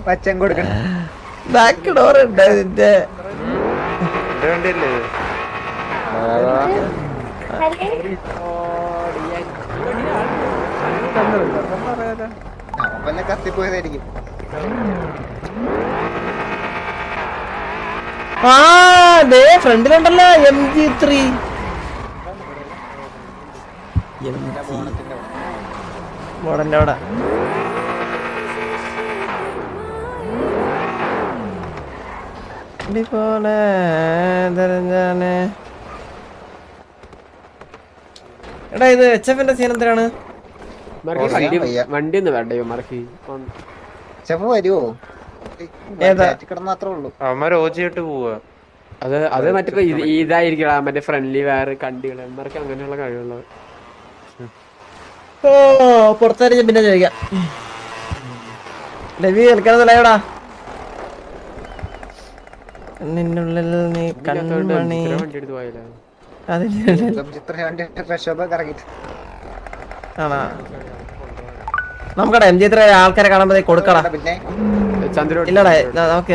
പച്ചൻ കൊടുക്കണം. Back door ഉണ്ട് ഇതിന്റെ. അവനെ കത്തിപ്പോയതായിരിക്കും. ആ ദേ ഫ്രണ്ടിലുണ്ടല്ലോ MG3. മോഡന്റെ അവിടെ പോലെ എടാ ഇത് HF-ന്റെ സീൻ എന്തിനാണ്? വണ്ടി ഒന്ന് വേണ്ടയോ മറക്കി ചെപ്പ വരുവോ? മാത്രമേ ഉള്ളൂ. അവന്മാർ ഓജിയിട്ട് പോവാ. അത് മറ്റേ ഇതായിരിക്കണം മറ്റേ ഫ്രണ്ട്ലി വേറെ കണ്ടികൾ അവന്മാർക്ക് അങ്ങനെയുള്ള കഴിവുള്ളത്. ഓ പുറത്തായിരിക്കും പിന്നെ ചോദിക്കാം. ലവി കളിക്കാനല്ലടാ നിന്നുള്ളിൽ നീ കൺമണി. വണ്ടി എടുത്ത് പോയാലോ? ആണോ നമുക്കടാ MG3 ആൾക്കാരെ കാണുമ്പോ കൊടുക്കടാ. ഇല്ലടാ നമുക്ക്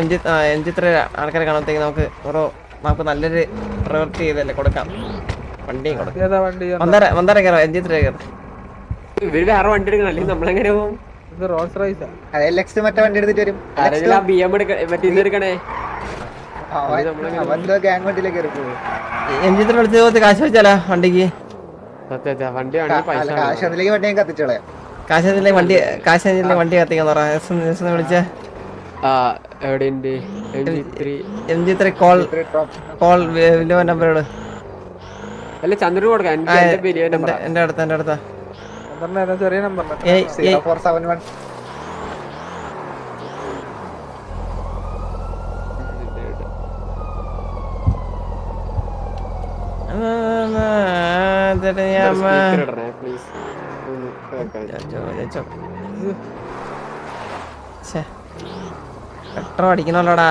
MG3 ആൾക്കാരെ കാണുമ്പോഴത്തേക്ക് നമുക്ക് നല്ലൊരു പ്രവൃത്തി ചെയ്തല്ലേ കൊടുക്കാം. വണ്ടിയും കൊടുക്കാം. മന്ദാര കയറോ MG3 കയറും. ഇവര് വേറെ വണ്ടി എടുക്കണം അല്ലെങ്കിൽ നമ്മളെങ്ങനെ പോകും? മറ്റേ വണ്ടി എടുത്തിട്ട് വരും. മറ്റേ ഇതെടുക്കണേ. MG3 വിളിച്ച് കാശ് വെച്ചാലോ വണ്ടിക്ക്? വണ്ടി കത്തിച്ചോളെ. കാശ് വണ്ടി കത്തിക്കാൻ വിളിച്ചേ. MG3 കോൾ നമ്പറോട് ചന്ദ്രന് കൊടുക്കാം. എന്റെ അടുത്താ ചെറിയ നമ്പർ പെട്രോൾ അടിക്കണല്ലോടാ.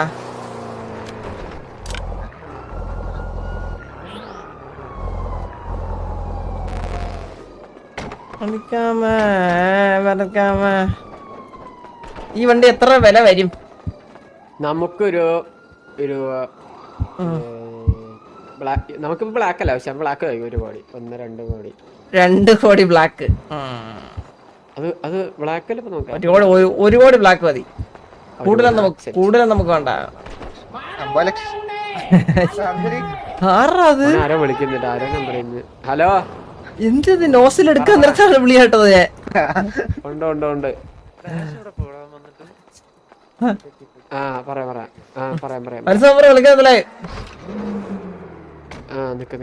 ഈ വണ്ടി എത്ര വില വരും നമുക്കൊരു? നമുക്കിപ്പോ ബ്ലാക്ക് അല്ല പക്ഷെ ബ്ലാക്ക് 1 കോടി 1-2 കോടി 2 കോടി ബ്ലാക്ക്. അത് ബ്ലാക്ക് അല്ല. നോക്കാം 1 കോടി ബ്ലാക്ക് മതി. കൂടുതൽ നമുക്ക് വേണ്ട. ആരോ വിളിക്കുന്നുണ്ട്. ആരോ നമ്പർ. ഹലോ എന്ത് നോസിൽ എടുക്കാൻ നിർത്താണ് വിളി കേട്ടത്. ഉണ്ട്. പറയാം മനസ്സിലാ വിളിക്കാത്തല്ലേ? നിക്ക്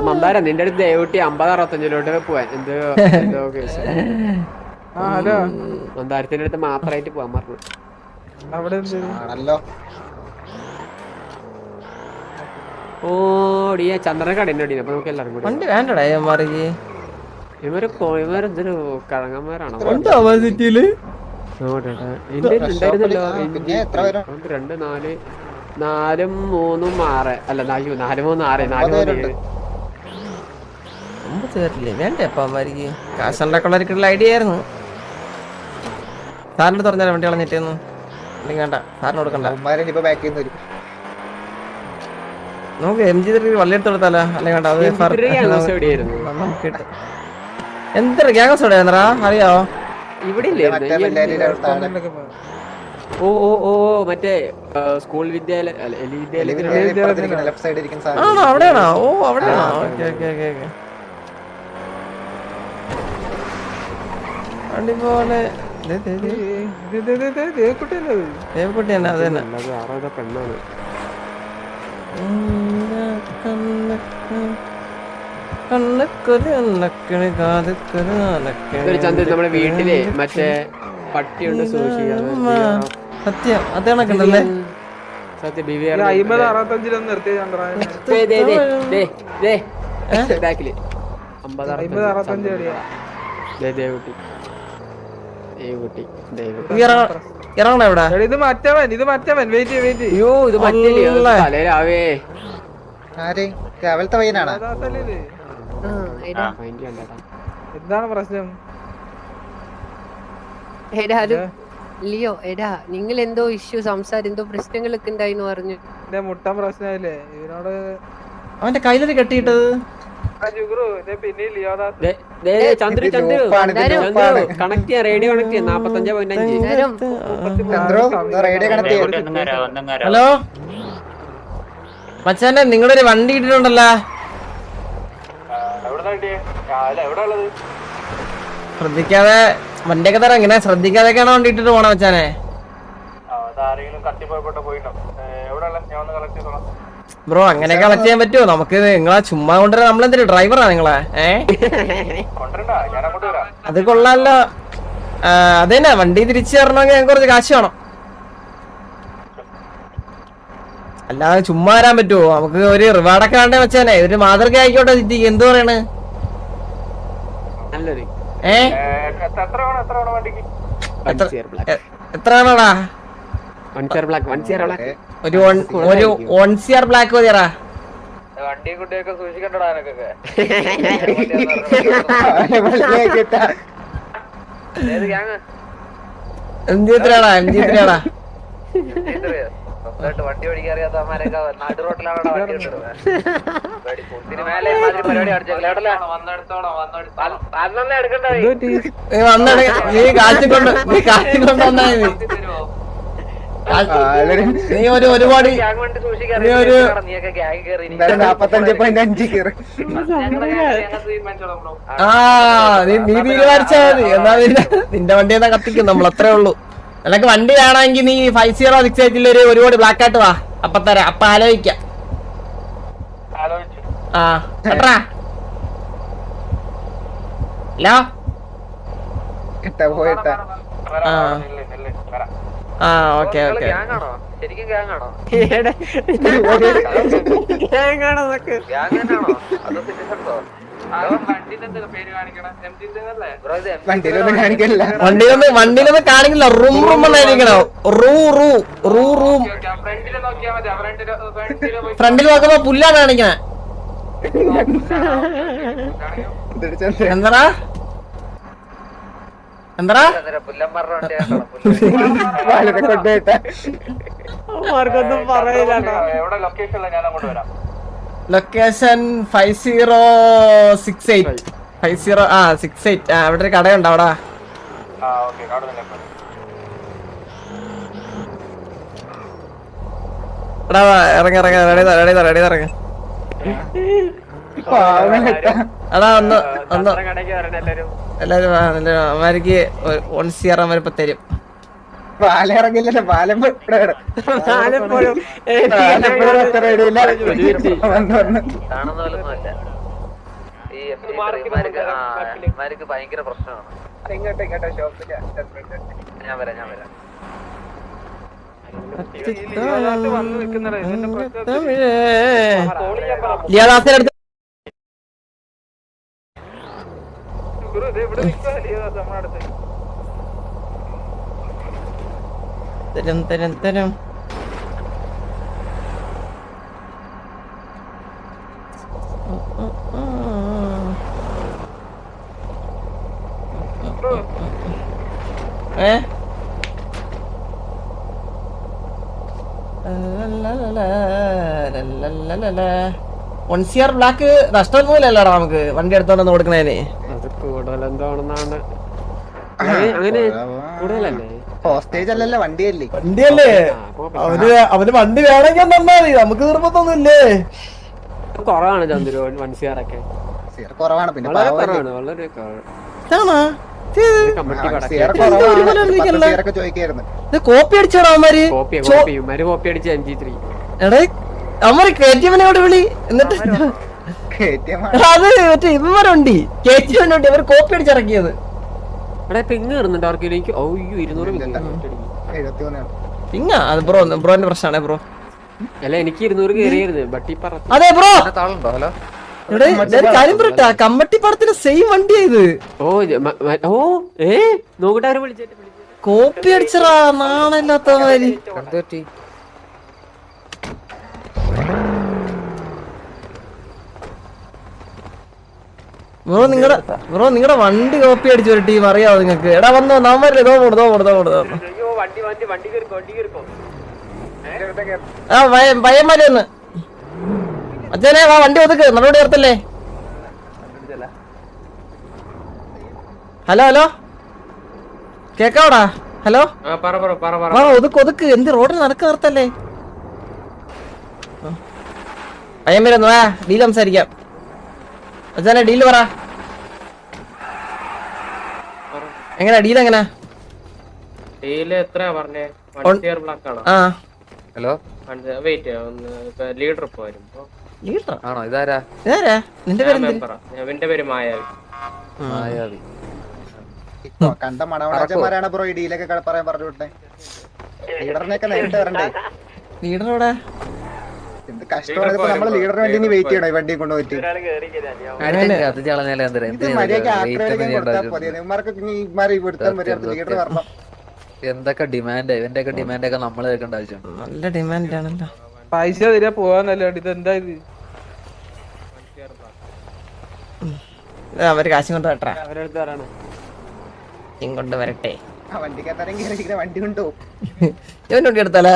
മന്ദാര നിന്റെ അടുത്ത് ദയവൂട്ടി 50-65 പോവാൻ എന്തോ കേസ്. മന്ദാരത്തിന്റെ അടുത്ത് മാത്രമായിട്ട് പോവാൻ പറഞ്ഞു. ഓടിയ ചന്ദ്രനെ കടന്നോടി. അപ്പൊ നമുക്ക് എല്ലാവരും കൂടി വണ്ടി വേണ്ടടാ. ഇവരെന്തൊരു കഴങ്ങന്മാരാണോ? 2, 4, 3, 6 അല്ല 4, 3, 6 വേണ്ടേപ്പാർക്ക് കാശുണ്ടാക്കുള്ള ഐഡിയ ആയിരുന്നു. സാറിന്റെ തുറഞ്ഞാലേ വണ്ടി കളഞ്ഞിട്ടേന്ന്. അല്ലെങ്കിൽ വേണ്ട, സാറിന് കൊടുക്കണ്ട. നമുക്ക് MG3 വള്ളിയെടുത്ത് കൊടുത്താലോ? അല്ലെങ്കിൽ വേണ്ട, അത് എന്തൊരു ഗ്യാങ്സ് ഇവിടെ അറിയാവോ? ഇവിടെ മറ്റേ സ്കൂൾ വിദ്യാലയം. ആണോ? അവിടെയാണോ? ഓ അവിടെയാണോ? ഓക്കെ. അടിപോലെ ദേവക്കുട്ടി തന്നെ. അത് തന്നെ. പെണ്ണാണ്. നമ്മുടെ വീട്ടിലെ മറ്റേ പട്ടിയുണ്ട് സൂക്ഷിക്കാൻ. സത്യം അത് കണക്കുണ്ടല്ലേ? സത്യം ബാക്കില് 50-65 ഇറങ്ങണ എവിടെ? ഇത് മറ്റവൻ വെയിറ്റ്. അയ്യോ ഇത് മറ്റേ രാവിലത്തെ പയ്യനാണ്. എന്താണ് പ്രശ്നം? എടാ അത് ലിയോ എടാ നിങ്ങൾ എന്തോ ഇഷ്യൂ സംസാരം എന്തോ പ്രശ്നങ്ങളൊക്കെ ഉണ്ടായിന്ന് പറഞ്ഞു. എന്റെ മുട്ട പ്രശ്നമില്ലേ ഇവനോട് അവന്റെ കയ്യിലൊരു കെട്ടിയിട്ടത് പിന്നെ ലിയോദാസ് ചന്ദ്രു കണക്ട് ചെയ്യാം, റേഡിയോ കണക്ട് ചെയ്യാം 45.5. ഹലോ മച്ചാനെ നിങ്ങളുടെ ഒരു വണ്ടി ഇട്ടിട്ടുണ്ടല്ലോ, ശ്രദ്ധിക്കാതെ വണ്ടിയൊക്കെ തരാം. ഇങ്ങനെ ശ്രദ്ധിക്കാതെയൊക്കെയാണോ വണ്ടി ഇട്ടിട്ട് പോണ മച്ചാനെ? ബ്രോ അങ്ങനെയൊക്കെ കളക്ട് ചെയ്യാൻ പറ്റുമോ? നമുക്ക് നിങ്ങളെ ചുമ്മാ കൊണ്ടുവരാൻ നമ്മളെന്തൊരു ഡ്രൈവറാ നിങ്ങളെ? അത് കൊള്ളാലോ. അതന്നെ വണ്ടി തിരിച്ചു തരണമെങ്കിൽ ഞങ്ങൾക്ക് കുറച്ച് കാശ് വേണം, അല്ലാതെ ചുമ്മാ വരാൻ പറ്റുമോ? നമുക്ക് ഒരു റിവാർഡൊക്കെ വേണ്ടേ മച്ചാനെ? ഒരു മാതൃക ആയിക്കോട്ടെ. സിറ്റിക്ക് എന്ത് പറയണ്? എത്ര വേണോടാ? ഒരു 1CR ബ്ലാക്ക് മതിയറാ. വണ്ടി കുട്ടിയൊക്കെ സൂക്ഷിക്കണ്ടടാ എനക്കൊക്കെ. MG3 MG3 വണ്ടി ഓടിക്കാൻ അറിയാത്തമാരൊക്കെ നാട്ടു റോട്ടിലാണ് നീ കാച്ചിക്കൊണ്ട് വന്നാ നീ ഒരുപാട് 45.5 നീ തീരുമാനിച്ചാ മതി. എന്നാ നിന്റെ വണ്ടി എന്നാ കത്തിക്കും നമ്മൾ, അത്രേ ഉള്ളൂ. നിനക്ക് വണ്ടി വേണമെങ്കിൽ നീ 5068 ഒരുപാട് ബ്ലാക്ക് ആയിട്ട് വാ, അപ്പൊ തരാം. അപ്പൊ ആലോചിക്കാം. ആ കേട്ടാ? ഹലോ ആ ഓക്കെ ഓക്കെ. ശരിക്കും ഗ്യാങ്ങാണോ? വണ്ടിയിലൊന്നും കാണിക്കില്ല. Room room എന്നായിരിക്കണോ? റൂം ഫ്രണ്ടിൽ നോക്കുമ്പോ പുല്ലാണ് കാണിക്കണേ. എന്താ എന്താ ലൊക്കേഷൻ 5068 അവിടെ ഒരു കടയുണ്ട് അവിടെ. ഇറങ്ങ റെഡി ഇറങ്ങ. എടാ ഒന്ന് എല്ലാരും അവന്മാർക്ക് 1CR അവരിപ്പോ തരും. പാലിറങ്ങില്ലല്ലോ, പാലം ഭയങ്കര പ്രശ്നമാണ്. ഞാൻ വരാം ലിയാദാസിനടുത്ത് തരം ബ്ലാക്ക് നഷ്ടമൊന്നുമില്ലല്ലോടാ നമുക്ക് വണ്ടി എടുത്തോണ്ടെന്ന് കൊടുക്കണേന്. അത് കൂടുതൽ എന്താണെന്നാണ് അങ്ങനെ കൂടുതലല്ലേ? ഹോസ്റ്റേജ് അല്ലല്ലോ, വണ്ടിയല്ലേ. അവന് വണ്ടി വേണമെങ്കിൽ തന്നാ മതി, നമുക്ക് നിർബന്ധമൊന്നുമില്ലേ. കുറവാണ് ചന്ദ്രു 1CR ഒക്കെ കുറവാണ്. പിന്നെ വളരെ കുറവാണ്, വളരെ കോപ്പി അടിച്ചോടാ അവന്മാര്. കോപ്പി അടിച്ച MG3 എടേ അവന്മാര് KTM വിളി. എന്നിട്ട് അത് മറ്റേ ഇവരുണ്ട് KTM ഇവർ കോപ്പി അടിച്ചിറക്കിയത്. അവിടെ പിങ് കയറുന്നുണ്ട് അവർക്ക്. എനിക്ക് 200 പിങ്ങ അത് ബ്രോന്റെ പ്രശ്നമാണ് ബ്രോ. അല്ല എനിക്ക് 200 കയറിയായിരുന്നു. ബട്ടി പറ അതെ ബ്രോ. കാര്യം പറട്ടാ, കമ്മട്ടിപ്പാടത്തിന് സെയിം വണ്ടിയായത്. നോക്കട്ടെ ആരും വിളിച്ചിട്ട് കോപ്പി അടിച്ചറാ നാണില്ലാത്തമാര്. ബ്രോ നിങ്ങളുടെ വണ്ടി കോപ്പി അടിച്ചു ഒരു ടീം അറിയാവോ നിങ്ങക്ക്? എടാ വന്നോ നമ്മല്ലേ പയ്യന്മാരെ ഒന്ന് അച്ഛനെ വാ വണ്ടി ഒതുക്ക് നടപടി ചേർത്തല്ലേ. ഹലോ കേക്കാവടാ? ഹലോ ഒതുക്ക് എന്ത് റോഡിൽ നടക്ക നിർത്തല്ലേ. പയ്യന്മാരെ ഒന്ന് വാ ഡീൽ സംസാരിക്കാം. അച്ഛനെ ഡീല് പറ. എങ്ങനാ ഡീൽ എങ്ങനാ? ഹലോ ലീഡർ ആണോ? ഇതാരാ? നിന്റെ പേര് മായാവി. കണ്ട മണവണച്ചന്മാരാണ് ബ്രോ ഈ ഡീലൊക്കെ പറയാൻ പറഞ്ഞു വിട്ടേ. ലീഡറിനെയൊക്കെ നേരിട്ട് വരണ്ടേ? ലീഡറോടെ എന്ത് കഷ്ടമാണ്. ഇതിപ്പോ നമ്മള് ലീഡറിന് വേണ്ടി ഇനി വെയിറ്റ് ചെയ്യണോ ഈ വണ്ടി കൊണ്ടുപോയിട്ട്? ഇത് മര്യാദക്ക് ആക്രമിക്കാൻ കൊടുത്താൽ മതി. ഇവന്മാർക്ക് ഇവന്മാരെ ഇവിടുത്തെ ലീഡർ വരണം. എന്തൊക്കെ ഡിമാൻഡ്, ഇവന്റെ ഒക്കെ ഡിമാൻഡ് ഒക്കെ നമ്മള് കേൾക്കേണ്ട ആവശ്യം. നല്ല ഡിമാൻഡ് ആണല്ലോ. പൈസ തരാ പോവാന്നല്ലോ. ഇത് എന്താ ഇത്? അവര് കാശും കൊണ്ട് വരട്ടെ. ഇങ്ങോട്ട് വരട്ടെ. വണ്ടിക്കകത്താരം കയറി വണ്ടി കൊണ്ടുപോകും. ഇവന്റെ വണ്ടി എടുത്താലേ?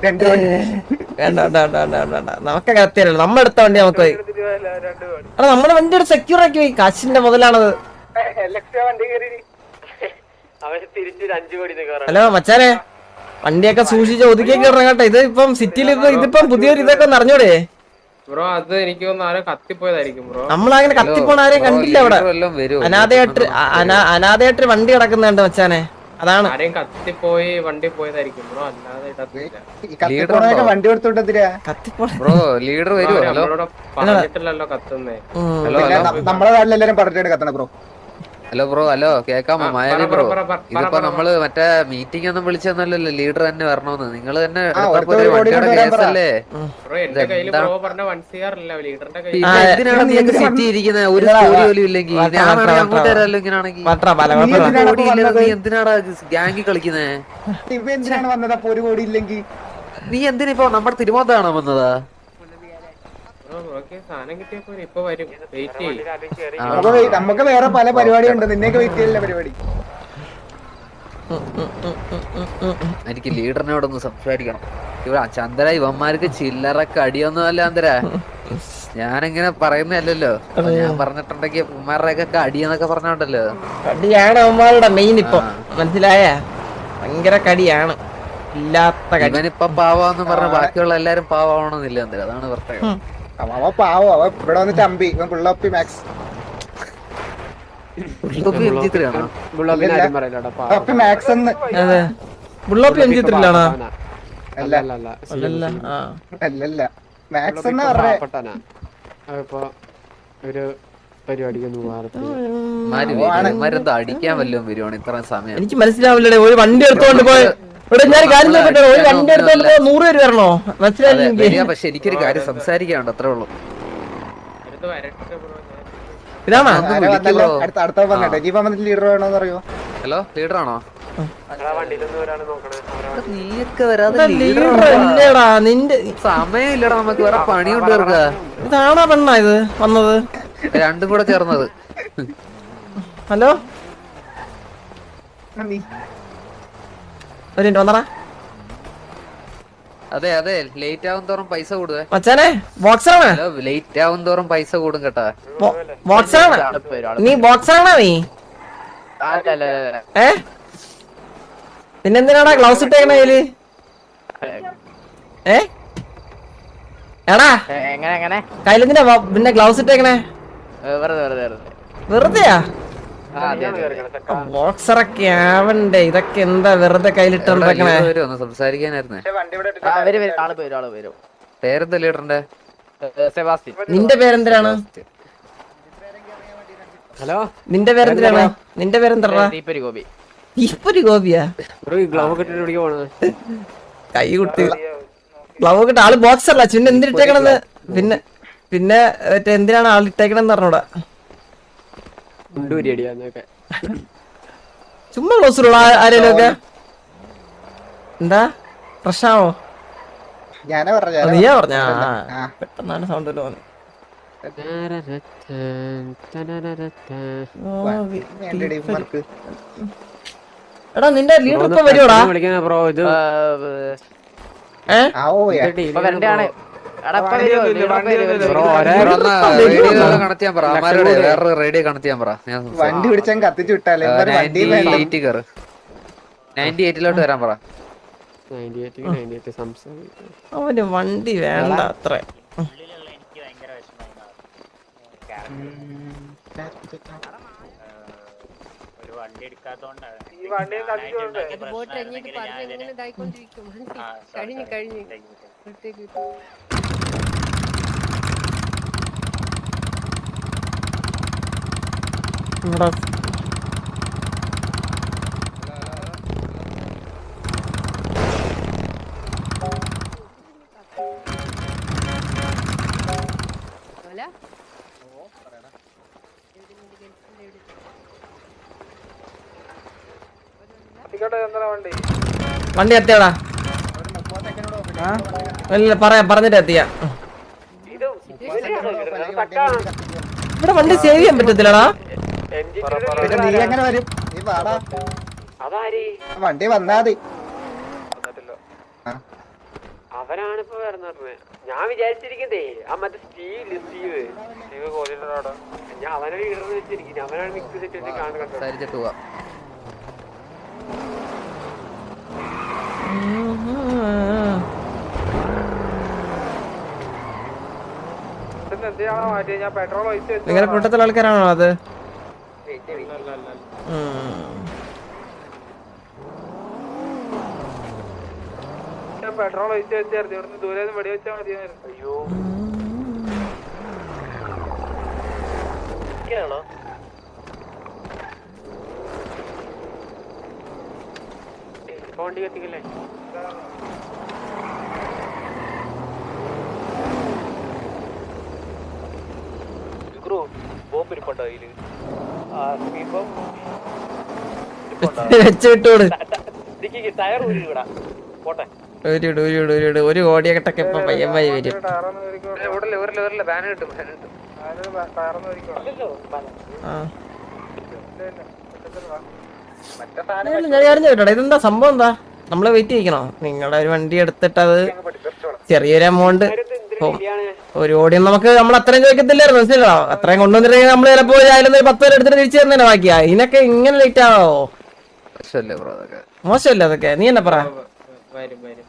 രണ്ട് വണ്ടി വേണ്ട നമുക്കൊക്കെ അത്യാവശ്യം. നമ്മളെടുത്ത വണ്ടി നമുക്ക് പോയി. എടാ നമ്മുടെ വണ്ടി എടുത്ത് സെക്യൂർ ആക്കി പോയി. കാശിന്റെ മുതലാണത്. ഹലോ മച്ചാനെ വണ്ടിയൊക്കെ സൂക്ഷിച്ച് ഒതുക്കിയൊക്കെ ഇടണം കേട്ടോ. ഇത് ഇപ്പം സിറ്റിയിൽ ഇതിപ്പം പുതിയൊരു ഇതൊക്കെ നിറഞ്ഞൂടെ ബ്രോ? അത് എനിക്ക് ആരോ കത്തിപ്പോയതായിരിക്കും ബ്രോ. നമ്മളങ്ങനെ കത്തിപ്പോണ ആരെയും കണ്ടില്ല അവിടെ. അനാഥയായിട്ട് വണ്ടി കിടക്കുന്നുണ്ട് മച്ചാനെ. അതാണ് ആരെയും കത്തിപ്പോയി വണ്ടി പോയതായിരിക്കും ബ്രോ. അല്ലാതെ വണ്ടി കൊടുത്തോട്ടെത്തിരാ ബ്രോ. ലീഡർ വരുമോ? ഹലോ പറഞ്ഞിട്ടില്ലല്ലോ കത്തുന്നേ. നമ്മളെ നാട്ടിലെല്ലാരും പറഞ്ഞിട്ട് കത്തണം ബ്രോ. Hello bro. ഹലോ കേക്കാമോ? മായാവി ബ്രോ, ഇതിപ്പോ നമ്മള് മറ്റേ മീറ്റിംഗ് ഒന്നും വിളിച്ചൊന്നുമല്ലല്ലോ ലീഡർ തന്നെ വരണോന്ന്. നിങ്ങൾ തന്നെ കേസല്ലേ? എന്തിനാണ് നീക്ക് സിറ്റി ഇരിക്കുന്നത്? ഒരു കോടി പോലും ഇല്ലെങ്കിൽ അങ്ങോട്ട് തരാമല്ലോ. ഇങ്ങനെയാണെങ്കിൽ നീ എന്തിനാടാ ഗാംഗി കളിക്കുന്നേ? ഇവ എന്തിനാണ് വന്നത് അപ്പൊ ഒരു കോടി ഇല്ലെങ്കിൽ? നീ എന്തിനിപ്പോ നമ്മുടെ തിരുമോന്താണോ വന്നതാ? നമുക്ക് വേറെ പല പരിപാടിയുണ്ട്. നിന്നേക്ക് വെയിറ്റ് ചെയ്യില്ല പരിപാടി. എനിക്ക് ലീഡറിനോടൊന്ന് സംസാരിക്കണം. ഇവിടെ ചന്ദ്ര ഇവന്മാർക്ക് ചില്ലറൊക്കെ അടിയൊന്നും അല്ല ചന്ദ്ര. ഞാനിങ്ങനെ പറയുന്നല്ലോ. ഞാൻ പറഞ്ഞിട്ടുണ്ടെങ്കിൽ ഇവന്മാരുടെ ഒക്കെ അടിയെന്നൊക്കെ പറഞ്ഞോണ്ടല്ലോ. കടിയാണ് അവന്മാരുടെ മെയിൻ. ഇപ്പൊ മനസ്സിലായ ഭയങ്കര കടിയാണ്. ഇല്ലാത്ത ഇവനിപ്പൊ പാവാന്ന് പറഞ്ഞ ബാക്കിയുള്ള എല്ലാരും പാവണമെന്നില്ല ചന്ദ്ര. അതാണ് പ്രത്യേകം. അവ പാവോ. അവ ഇവിടെ വന്നിട്ട് അമ്പി. ഇവൻ പിള്ളപ്പി മാക്സ് മാക്സ് എന്ന് ബുള്ളോപ്പി എംജിത്രിലാണോ? അല്ലല്ല മാക്സ് എന്നാ പറഞ്ഞേ. ഒരു പരിപാടിക്കൊന്നും അടിക്കാൻ വല്ലതും വരുവാണ് ഇത്ര സമയം? എനിക്ക് മനസ്സിലാവില്ലേ. ഒരു വണ്ടി എടുത്തോണ്ട് പോയി ഇവിടെ ഞാൻ കാര്യം നോക്കട്ടെ. ഒരു വണ്ടി എടുത്തോണ്ട് 100 പേര് വരണോ? മനസ്സിലായില്ല. പക്ഷെ എനിക്കൊരു കാര്യം സംസാരിക്കാനുണ്ട്, അത്രേ ഉള്ളൂ. ഇതാണോ അടുത്ത പറഞ്ഞേ ലീഡർ വേണോന്ന് അറിയോ? ഹലോ ലീഡർ ആണോ? നീയൊക്കെ ഇല്ലടാ നിന്റെ സമയം ഇല്ലടാ. നമുക്ക് വേറെ പണിയുണ്ട്. ഇതാണോ പെണ്ണ ഇത് വന്നത്? രണ്ടും കൂടെ ചേർന്നത്. ഹലോ ഒരു മിനിറ്റ് വന്നടാ. അതെ അതെ ലേറ്റ് ആവും തോറും പൈസ കൂടുവേ മച്ചാനെ. ബോക്സറാണ്. ലേറ്റ് ആവും തോറും പൈസ കൂടും കേട്ടാ. ബോക്സറാണ് നീ? ബോക്സറാണോ നീ? പിന്നെന്തിനാടാ ഗ്ലൗസ് ഇട്ടേക്കണ കയ്യില്? എടാ കയ്യിലെന്തിനാ പിന്നെ ഗ്ലൗസ് ഇട്ടേക്കണേ? വെറുതെയാ? ബോക്സറൊക്കെ ആവണ്ടേ? ഇതൊക്കെ എന്താ വെറുതെ കയ്യിലിട്ടോണ്ടിരിക്കണേ? സംസാരിക്കാനായിരുന്നേ. പേരെന്താ ലീഡറിന്റെ? നിന്റെ പേരെന്തിനാണ്? ഹലോ നിന്റെ പേരെന്തിനാണ്? നിന്റെ പേരെന്താ? തീപ്പൊരി ഗോപിയാ? കൈ കുട്ടി ഗ്ലൗ കിട്ട ആള് ബോക്സറല്ല. പിന്നെ എന്തിനിട്ടേക്കണെന്ന് പിന്നെ മറ്റേ എന്തിനാണ് ആളിട്ടേക്കണെന്ന് പറഞ്ഞൂടാ. ചുമ്മാ ക്ലോസ് ആരേലും ഒക്കെ എന്താ പ്രശ്നമാവോ? ഞാനാ നീയാ പറഞ്ഞ പെട്ടെന്നാണ് സൗണ്ട് വന്നു. വേണ്ടടി ഇവന്മാർക്ക്. എടാ നിന്റെ ലീഡർ ഇപ്പൊ വരുവാടാ? വിളിക്കുന്ന ബ്രോ ഇത് ഏഹ് ആ ഓ കണക്ട് പറ അമാരോട് വേറൊരു റേഡിയോ കണക്ട് ചെയ്യാൻ പറ. ഞാൻ വണ്ടി പിടിച്ചാൽ കത്തിച്ചു വിട്ടാലേ ഇവന്മാര് വണ്ടിയിൽ വേണ്ട. 98 കയറ് 98 വരാൻ പറ. 98 സംസാരിക്കും. അവന് വണ്ടി വേണ്ട അത്ര. ബോട്ട് കഴിഞ്ഞിട്ട് പറഞ്ഞ് എങ്ങനെ ഇതായിക്കൊണ്ടിരിക്കും. കഴിഞ്ഞു കഴിഞ്ഞു പുറത്തേക്ക് വിട്ടു. ഇവിടെ Hola. വണ്ടി എത്തിയടാ? ഇല്ല പറഞ്ഞിട്ട് എത്തിയ. ഇവിടെ വണ്ടി സേവ് ചെയ്യാൻ പറ്റത്തില്ലടാ. പിന്നെ നീ എങ്ങനെ വരും? നീ വാടാ, വണ്ടി വന്നാ മതി. അവനാണിപ്പോ വരുന്നത്. ഞാൻ വിചാരിച്ചിരിക്കുന്നേ ആ മറ്റേ സ്റ്റീവ് ഞാൻ അവനെ ലീഡർന്ന് വെച്ചിരിക്കുന്നത്. അവനാണ് മിക്സ് സെറ്റ് കാണുന്നത്. സംസാരിച്ചിട്ട് പോവാ. നിങ്ങളുടെ കൂട്ടത്തിലുള്ള ആൾക്കാരാണോ അത്? പെട്രോൾ ഒഴിച്ച് വെച്ചായിരുന്നു. ഇവിടുന്ന് ദൂരെ വെടി വെച്ചാൽ മതിയായിരുന്നു. അയ്യോ വണ്ടി കത്തിക്കല്ലേ? വെച്ചിട്ടോട് ഒരു കോടിയൊക്കെ ഇപ്പൊ പയ്യമ്മായി വരും. ഞാൻ അറിഞ്ഞു കേട്ടോ. ഇതെന്താ സംഭവം? എന്താ നമ്മള് വെയിറ്റ് ചെയ്യിക്കണോ? നിങ്ങളുടെ ഒരു വണ്ടി എടുത്തിട്ട് അത് ചെറിയൊരു എമൗണ്ട് ഒരു ഓടിയും നമുക്ക് നമ്മൾ അത്രയും ചോദിക്കത്തില്ലായിരുന്നു. മനസ്സിലോ? അത്രയും കൊണ്ടുവന്നിട്ടുണ്ടെങ്കിൽ നമ്മള് ചിലപ്പോ അതിലൊന്ന് 10 പേര് എടുത്തിട്ട് തിരിച്ചു തന്നേനെ ബാക്കിയാ. ഇതിനൊക്കെ ഇങ്ങനെ ലേറ്റ് ആവോ? മോശമല്ലേ അതൊക്കെ? നീ എന്നാ പറ.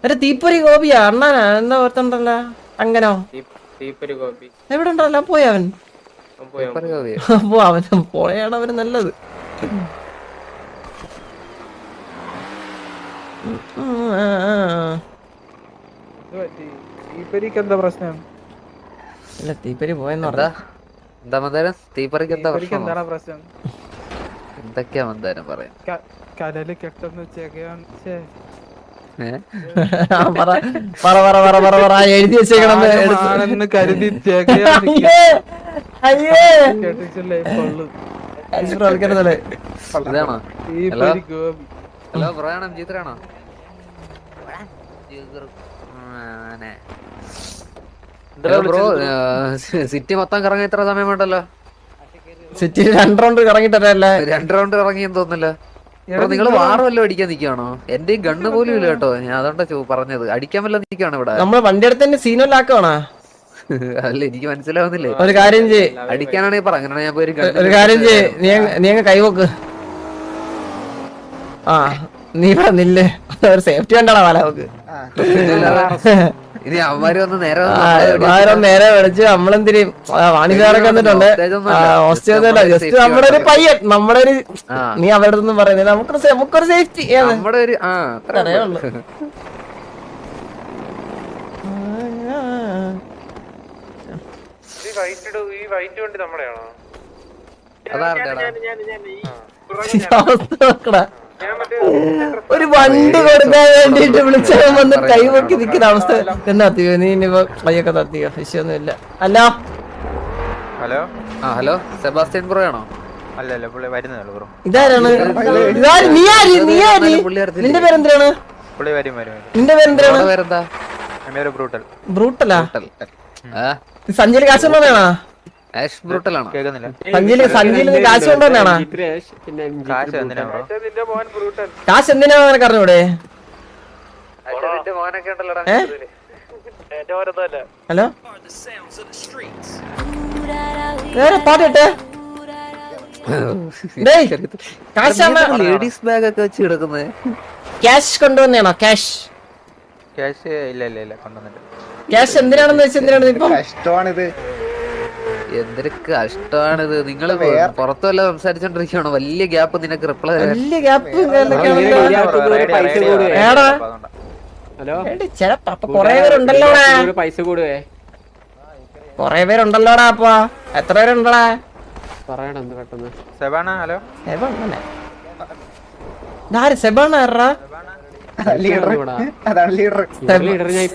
ഒരു തീപ്പൊരി ഗോപിയാ അണ്ണാനാ എന്താ ഓർത്തുണ്ടല്ലോ? അങ്ങനോ എവിടെ ഉണ്ടല്ലോ? പോയി അവൻ അവൻ പോയാണ് അവന് നല്ലത്. എന്താ പ്രശ്നം? ഇല്ല തീപ്പൊരി പോയെന്ന് പറഞ്ഞ എന്താ മന്ദാരം? തീപ്പറിക്ക് എന്താ എന്താണ് പ്രശ്നം? എന്തൊക്കെയാ മന്ദാരം പറയാം? കടല് കെട്ടെന്ന് വെച്ചേക്കാണ്. എഴുതി ആണെന്ന് കരുതി ഇതാണോ? ഹലോ ബ്രോ ആണോ? ജിത്രാണോ? ബ്രോ സിറ്റി മൊത്തം കറങ്ങാൻ ഇത്ര സമയം വേണ്ടല്ലോ? സിറ്റി 2 റൗണ്ട് കറങ്ങിട്ടല്ലേ? 2 റൗണ്ട് ഇറങ്ങിയെന്ന് തോന്നുന്നില്ല. നിങ്ങള് വാറ് വല്ലതും അടിക്കാൻ നിൽക്കുകയാണോ? എന്റെ ഗണ്ണ് പോലും ഇല്ല കേട്ടോ. ഞാൻ അതുകൊണ്ടാ പറഞ്ഞത്. അടിക്കാൻ വല്ല നിൽക്കുകയാണ് ഇവിടെ. നമ്മള് വണ്ടി എടുത്ത് തന്നെ സീനല്ലാക്കണോ? അല്ല എനിക്ക് മനസ്സിലാവുന്നില്ലേ. ഒരു കാര്യം ചെയ്യ്, അടിക്കാനാണെങ്കിൽ പറ. അങ്ങനെ ഞാൻ ഒരു കാര്യം ചെയ്യ്, നീ അങ്ങ് കൈവക്ക്. ആ നീ പറഞ്ഞില്ലേ ഒരു സേഫ്റ്റി വേണ്ടടാ വല നമുക്ക്. ഇനി അവന്മാര് വന്ന് നേരെ നേരെ വിളിച്ച് നമ്മളെന്തിരി വാണിജ്യാരൊക്കെ വന്നിട്ടുണ്ട്. ജസ്റ്റ് നമ്മുടെ ഒരു പയ്യൻ, നമ്മുടെ ഒരു നീ അവരുടെ ഒന്നും പറയുന്നില്ല. നമുക്കൊരു സേഫ്റ്റി നമ്മുടെ ഒരു അറിയുള്ളൂ. ഒരു വണ്ടി കൊടുക്കാൻ വേണ്ടിട്ട് വിളിച്ചാൽ വന്ന് കൈവക്കി നിൽക്കുന്ന അവസ്ഥ. എന്നാ അത്തിയോ നീ ഇനിയിപ്പോ കൈയൊക്കെ തത്തിയോ? വിഷയൊന്നും ഇല്ല. Hello hello hello Sebastian bro ആണോ? അല്ലല്ല പുള്ളി വരുന്നേ ബ്രോ. ഇതാരാണ്? നിന്റെ പേരെന്തിനാണ്? പുള്ളി വരും. നിന്റെ പേരെന്തിനാണ്? പേരെന്താ? ബ്രൂട്ടൽ. ബ്രൂട്ടലാ? ആ സഞ്ജയ് കാശമാണോ? ആഷ് ബ്രൂട്ടലാണോ? കേൾക്കുന്നില്ല. സഞ്ചിയില് കാശ് കൊണ്ടുവന്നാണോ? കാശ് എന്തിനാ ബ്രോ? നിന്റെ മോൻ ബ്രൂട്ടൻ. കാശ് എന്തിനാ നിനക്ക് അറിഞ്ഞൂടെ? നിന്റെ മോനൊക്കെ ഉണ്ടല്ലോടാ. ഹലോ പാട്ടിട്ടെ ലേഡീസ് ബാഗ് ഒക്കെ വെച്ച് കിടക്കുന്നത്. ക്യാഷ് കൊണ്ടുവന്നേണോ? ക്യാഷ് ക്യാഷ് ഇല്ല കൊണ്ടുവന്നിട്ട്. ക്യാഷ് എന്തിനാണെന്ന് വെച്ചാൽ എന്തിനാണ് ഇപ്പം കഷ്ടമാണിത്. എന്തൊരു കഷ്ടമാണിത്. നിങ്ങള് പുറത്തു വല്ല സംസാരിച്ചോണ്ടിരിക്കണോ? വലിയ ഗ്യാപ്പ് നിനക്ക് റിപ്ലൈ വലിയ ഗ്യാപ്പ് ചിലപ്പോ കൊറേ പേരുണ്ടല്ലോടാ. പൈസ കൂടുവേ. കൊറേ പേരുണ്ടല്ലോടാ. അപ്പൊ എത്ര പേരുണ്ടടാ? പറയണം പെട്ടെന്ന്. സെബാണ ഹലോ. സെബാണ ലീഡർ അതാണ് ലീഡർ. അതാണ്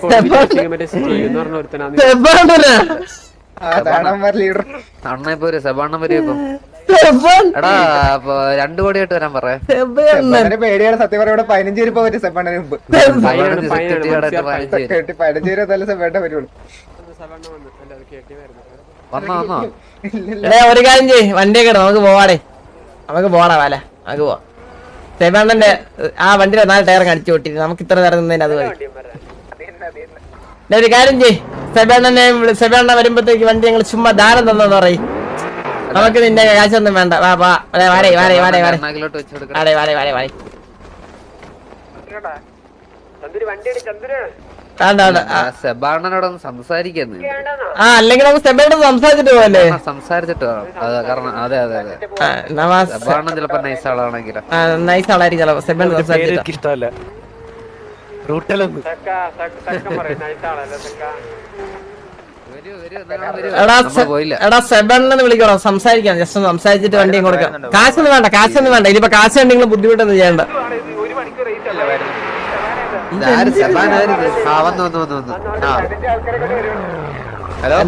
ലീഡർ. അണ്ണ ഇപ്പൊ ഒരു സെബാണ്ണ വരെ ഇപ്പൊ എടാ 2 കോടിയായിട്ട് വരാൻ പറയാ. പേടിയാണ് സത്യം പറയാം. ഇവിടെ 15 രൂപ പറ്റും സെബാണ്ടിന് മുമ്പ്. 15 രൂപ തന്നെ സെബാണ്ട വരുള്ളൂ. വന്നോ ഒരു കാര്യം ചെയ്യ്, വണ്ടിയൊക്കെ ഇടും, നമുക്ക് പോവാടേ. നമുക്ക് പോടാ വാല, നമുക്ക് പോവാം. സെബാണ്ടന്റെ ആ വണ്ടിയുടെ 4 ടയർ അടിച്ചു പൊട്ടിട്ട് നമുക്ക് ഇത്ര നേരം നിന്നതിന് അത് മതി. ഒരു കാര്യം ചെയ്യ്, സെബാണ്ട വരുമ്പോഴത്തേക്ക് വണ്ടി ഞങ്ങൾ ചുമ്മാ ദാനം തന്നെന്ന് പറയും. നമുക്ക് നിന്റെ കാശൊന്നും വേണ്ട. വാ വാ വാടേ വാടേ വാടേ വാടേ വാടേ വാടേ വാടേ വാടേ. സെബാണ്ണനോടൊന്ന് സംസാരിക്കുന്നു. ആ അല്ലെങ്കിൽ നമുക്ക് സെബാണ്ടോട് സംസാരിച്ചിട്ട് പോവല്ലേ? സംസാരിച്ചിട്ട് കാരണം അതെ അതെ അതെ സെബാണ്ണൻ ചിലപ്പോ നൈസ് ആളാണെങ്കിലും നൈസ് ആളായിരിക്കും ചിലപ്പോ. സെബാണ്ട് സംസാരിച്ചിട്ട് ഇഷ്ടമല്ല റൂട്ടലൊന്നും. എടാ സെബാണ്ടിനെ വിളിക്കണോ? സംസാരിക്കാം, ജസ്റ്റ് ഒന്ന് സംസാരിച്ചിട്ട് വണ്ടിയും കൊടുക്കാം. കാശൊന്നും വേണ്ട, കാശൊന്നും വേണ്ട. ഇനിയിപ്പോ കാശ് ഉണ്ടെങ്കിലും ബുദ്ധിമുട്ടൊന്നും ചെയ്യണ്ട. ഹലോ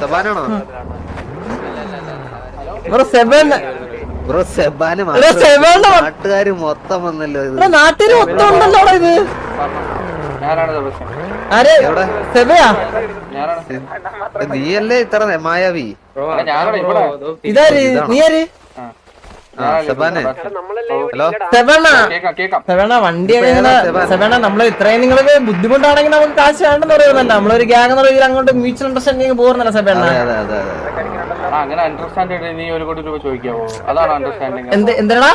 സെബാനാണോ? ബ്രോ സെബാന് നാട്ടുകാര് മൊത്തം വന്നല്ലോ. നാട്ടുകാര് മൊത്തം ഉണ്ടല്ലോടാ ഇത്. നീയല്ലേ ഇത്ര മായാവി? ഇതാര്? നീ ആര്? വണ്ടി നമ്മള് ഇത്രയും നിങ്ങള് ബുദ്ധിമുട്ടാണെങ്കിൽ നമുക്ക് കാശ് വേണ്ടെന്ന് പറയുന്നല്ല. നമ്മളൊരു ഗ്യാങ് എന്നുള്ള രീതിയിൽ അങ്ങോട്ട് മ്യൂച്വൽ അണ്ടർസ്റ്റാൻഡിങ് പോകുന്നല്ല സെബണ്ണ. അങ്ങനെ അണ്ടർസ്റ്റാൻഡ് നീ 1 കോടി രൂപ ചോദിക്കാവോ? അതാണ് അണ്ടർസ്റ്റാൻഡിങ്. എന്തിനാ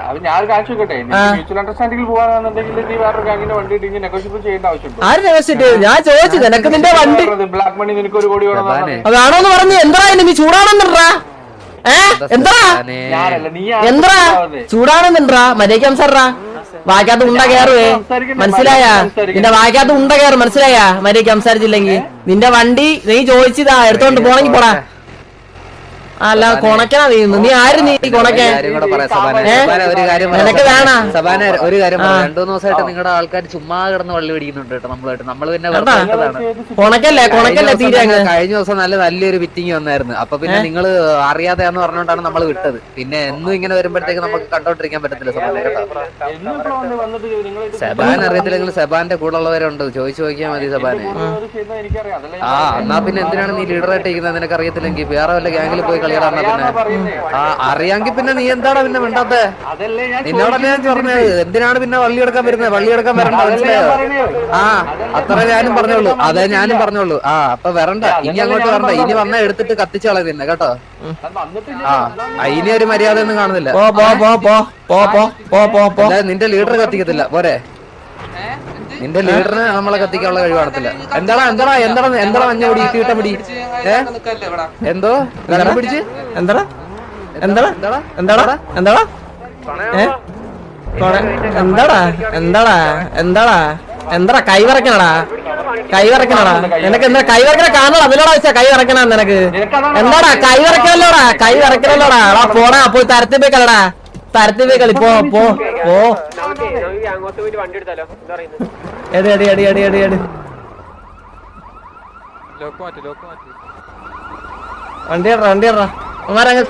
അത് ഞാൻ കാശ് വെക്കട്ടെ. മ്യൂച്വൽ അണ്ടർസ്റ്റാൻഡിംഗിൽ പോകാന്നുണ്ടെങ്കിൽ നീ വേറെ ഗ്യാങ്ങിന്റെ വണ്ടി ഇട്ട് നെഗോഷിയേറ്റ് ചെയ്യേണ്ട ആവശ്യമുണ്ട്. ആര് നെഗോഷിയേറ്റ്? ഞാൻ ചോദിച്ചു നിനക്ക് നിന്റെ വണ്ടി ബ്ലാക്ക് മണി നിനക്ക് 1 കോടി വേണം. അതാണോന്ന് പറഞ്ഞു. എന്താ നീ ചൂടാണെന്നിട്ടാ? എന്താ എന്താ ചൂടാണെന്നിട്ടാ? മര്യാദ സംസാറാ. വായിക്കാത്ത ഉണ്ട കയറുവേ, മനസ്സിലായാ? നിന്റെ വായിക്കാത്ത ഉണ്ട കയറും, മനസ്സിലായാ? മര്യാദ സംസാരിച്ചില്ലെങ്കിൽ നിന്റെ വണ്ടി നീ ചോദിച്ചതാ എടുത്തോണ്ട് പോണെങ്കി പോടാ. അല്ല കൊണക്കനാ നീ. നീ ആര്? നീ കൊണക്കാൻ നിനക്ക് വേണ? ഒരു കാര്യം 2-3 ദിവസമായിട്ട് നിങ്ങളുടെ ആൾക്കാർ ചുമ്മാ കിടന്ന് വള്ളി പിടിക്കുന്നുണ്ട് കേട്ടോ. നമ്മള് പിന്നെ കൊണക്കല്ലേ തീരെ. കഴിഞ്ഞ ദിവസം നല്ലൊരു ഫിറ്റിംഗ് വന്നായിരുന്നു. അപ്പൊ പിന്നെ നിങ്ങള് അറിയാതെയാന്ന് പറഞ്ഞോണ്ടാണ് നമ്മൾ വിട്ടത്. പിന്നെ എന്നും ഇങ്ങനെ വരുമ്പോഴത്തേക്ക് നമുക്ക് കണ്ടോണ്ടിരിക്കാൻ പറ്റത്തില്ല. സെബാൻ അറിയത്തില്ലെങ്കിൽ സെബാന്റെ കൂടെ ഉള്ളവരുണ്ട്, ചോദിച്ചു നോക്കിയാൽ മതി സെബാനെ. എന്നാ പിന്നെ എന്തിനാണ് നീ ലീഡറായിട്ട് ഇരിക്കുന്നത്? നിനക്ക് അറിയത്തില്ലെങ്കിൽ വേറെ വല്ല ഗ്യാങ്ങിൽ പോയി കളിയാടാ. പിന്നെ അറിയാമെങ്കിൽ പിന്നെ നീ എന്താണ് പിന്നെ മിണ്ടാത്തെ? നിന്നോടല്ലേ ഞാൻ പറഞ്ഞത് എന്തിനാണ് പിന്നെ വള്ളി എടുക്കാൻ വരുന്നത്? വള്ളി എടുക്കാൻ വരണ്ട, മനസ്സിലായോ? അത്ര ഞാനും പറഞ്ഞോളൂ. അതെ ഞാനും പറഞ്ഞോളൂ. അപ്പൊ വരണ്ട, ഇനി അങ്ങോട്ട് വരണ്ട. ഇനി വന്നാ എടുത്തിട്ട് കത്തിച്ചു കളയും നിന്നെ കേട്ടോ. ഇനി ഒരു മര്യാദ ഒന്നും കാണുന്നില്ല. നിന്റെ ലീഡർ കത്തിക്കത്തില്ല പോരെ? നിന്റെ ലീഡറിന് നമ്മളെ കത്തിക്കാനുള്ള കഴിവ് കാണത്തില്ല. എന്താ മഞ്ഞ പൊടി ഇട്ടിട്ട പൊടി എന്തോ പിടിച്ച് എന്താടാ കൈ വറക്കണടാ? നിനക്ക് എന്താ കൈ വറക്കണ കാണണോ? അതിലോടാ വെച്ചാ കൈ വറക്കണ നിനക്ക്? എന്താടാ കൈ വറക്കണല്ലോടാ? പോടാ, പോയി തരത്തിൽ പോയി കളടാ. തരത്തിൽ പോയി കളി. പോ എടി വണ്ടി അവന്മാരങ്ങ്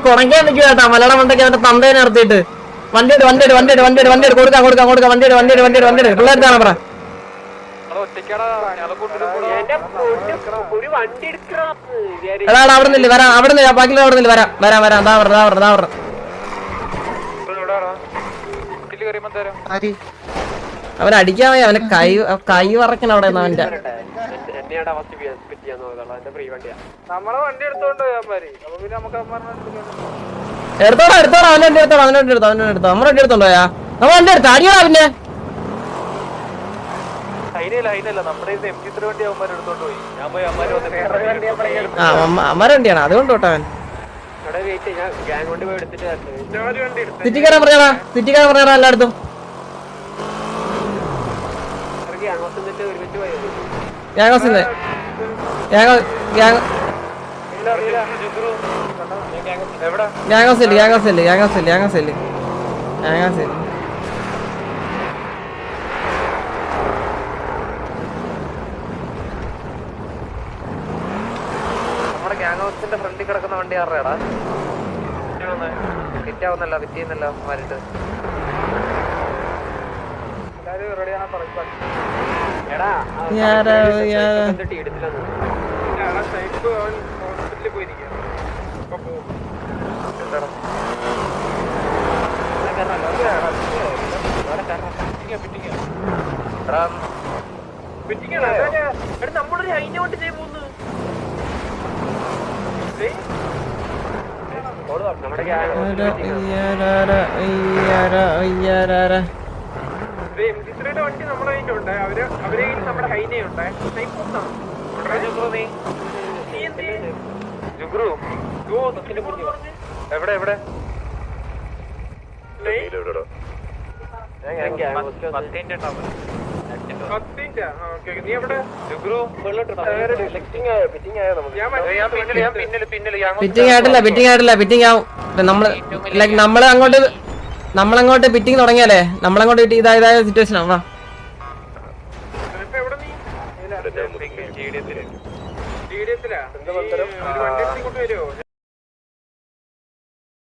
കൊണക്കാൻ നിൽക്കുക കേട്ടോ. മലയാളം വണ്ടിക്ക് അവന്റെ തന്തയെ നിർത്തിയിട്ട് വണ്ടി കൊടുക്കാം. പിള്ളേർ പറ ഒരു വണ്ടി എടുക്കണം. എടാ അവിടെ നിന്നില്ല വരാം, അവിടെ നിന്ന് ബാക്കി അവിടെ നിന്ന് വരാം വരാം വരാം. എന്താ പറഞ്ഞ അവൻ അടിക്കാൻ പോയി, അവന് കൈ വറക്കണം അവിടെ നിന്ന് അവന്റെ. എന്നെയാടാ ഫസ്റ്റ് പിറ്റ് ചെയ്യാൻ നോക്കുന്നുള്ളൂ. എന്റെ ഫ്രീ വണ്ടിയാ. നമ്മളെ വണ്ടി എടുത്തോണ്ട് പോയാൽ അപ്പൊ പിന്നെ നമുക്ക് എടുത്തോളാം അവന്റെ വണ്ടി എടുത്തോ നമ്മുടെ വണ്ടി എടുത്തോണ്ടോയാ നമ്മൾ വണ്ടി എടുത്തോ അടിയോടാ പിന്നെ. അമ്മ വണ്ടിയാണ് അതുകൊണ്ട് തൊട്ടവൻ ഇവിടെ വെയിറ്റ് ഞാൻ ഗ്യാങ് കൊണ്ട് പോയി എടുത്തിട്ട് സിറ്റിക്കാരൻ പറഞ്ഞാ എല്ലായിടത്തും ഗ്യാങ് എന്നിട്ട് ഒരുമിച്ച് പോയത്. ഗ്യാങ്ങോസിന്റെ ഗ്യാങ്ങോസില് നമ്മുടെ ഗ്യാങ് ഹൗസിന്റെ ഫ്രണ്ടിൽ കിടക്കുന്ന വണ്ടി ആരുടെയാടാ? ഫിറ്റാവുന്നല്ലോ ഫിറ്റിന്നല്ലോ മാറിട്ട്. എടാ ഹോസ്പിറ്റലിൽ പോയിരിക്കുക. നമ്മളൊരു അതിനെ കൊണ്ട് ചെയ്യാൻ പോകുന്നു. നമ്മുടെ വണ്ടി നമ്മുടെ കയ്യിലുണ്ട്. അവരെ നമ്മുടെ ഹൈനയുണ്ട്. എവിടെ ഫിറ്റിംഗ് ആവും. നമ്മള് നമ്മളങ്ങോട്ട് ഫിറ്റിംഗ് തുടങ്ങിയാലേ നമ്മളങ്ങോട്ട് ഇതായ സിറ്റുവേഷൻ ആവാ. സ്റ്റേഡിയത്തിലാ? വണ്ടി എടുത്തിട്ട് വരുമോ?